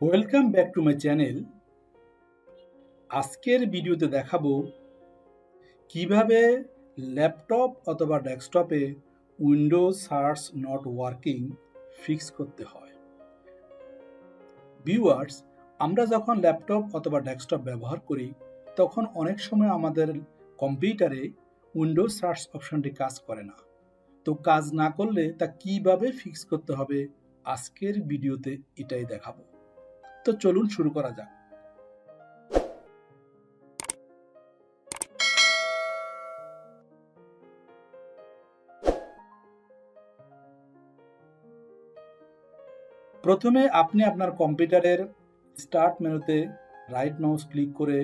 Welcome back to my channel. আজকের ভিডিওতে দেখাবো কিভাবে ল্যাপটপ অথবা ডেস্কটপে Windows search not working fix করতে হয়। ভিউয়ার্স, আমরা যখন ল্যাপটপ অথবা ডেস্কটপ ব্যবহার করি তখন অনেক সময় আমাদের কম্পিউটারে উইন্ডোজ সার্চ অপশনটি কাজ করে না। তো কাজ না করলে তা কিভাবে ফিক্স করতে হবে আজকের ভিডিওতে এটাই দেখাবো। তো চলুন শুরু করা যাক। প্রথমে আপনি আপনার কম্পিউটারের স্টার্ট মেনুতে রাইট মাউস ক্লিক করে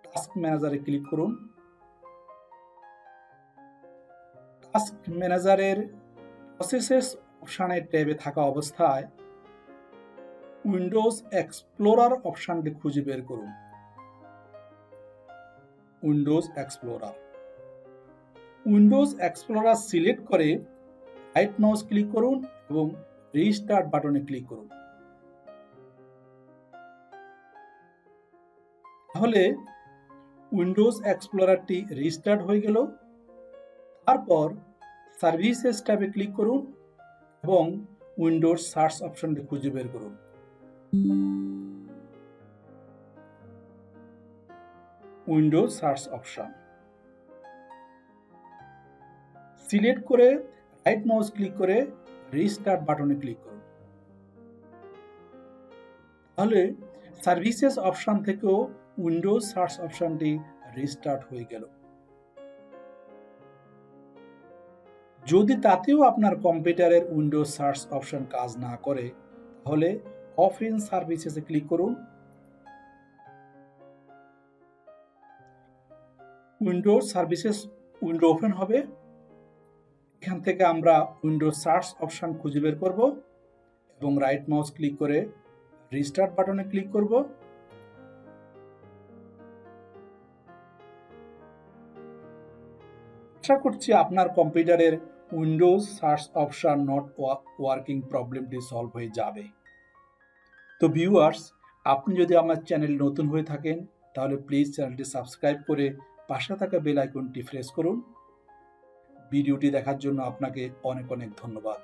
টাস্ক ম্যানেজারে ক্লিক করুন। টাস্ক ম্যানেজারের প্রসেসেস অপশানে ট্যাবে থাকা অবস্থায় উইন্ডোজ এক্সপ্লোরার অপশানটি খুঁজে বের করুন। উইন্ডোজ এক্সপ্লোরার সিলেক্ট করে রাইট মাউস ক্লিক করুন এবং রিস্টার্ট বাটনে ক্লিক করুন। তাহলে উইন্ডোজ এক্সপ্লোরারটি রিস্টার্ট হয়ে গেল। তারপর সার্ভিসেস ট্যাবে ক্লিক করুন এবং উইন্ডোজ সার্চ অপশনটি খুঁজে বের করুন। উইন্ডোজ সার্চ অপশন সিলেক্ট করে রাইট মাউস ক্লিক করে রিস্টার্ট বাটনে ক্লিক করুন। তাহলে সার্ভিসেস অপশন থেকেও উইন্ডোজ সার্চ অপশনটি রিস্টার্ট হয়ে গেল। যদি তাতেও আপনার কম্পিউটারের উইন্ডোজ সার্চ অপশন কাজ না করে তাহলে অফ ইন সার্ভিসেসে ক্লিক করুন। উইন্ডোজ সার্ভিসেস উইন্ডো ওপেন হবে। এখান থেকে আমরা উইন্ডোজ সার্চ অপশন খুঁজে বের করব এবং রাইট মাউস ক্লিক করে রিস্টার্ট বাটনে ক্লিক করব। আশা করছি আপনার কম্পিউটারের Windows search option not working প্রবলেমটি সলভ হয়ে যাবে। তো ভিউয়ার্স, আপনি যদি আমার চ্যানেল নতুন হয়ে থাকেন তাহলে প্লিজ চ্যানেলটি সাবস্ক্রাইব করে পাশে থাকা বেল আইকনটি প্রেস করুন। ভিডিওটি দেখার জন্য আপনাকে অনেক অনেক ধন্যবাদ।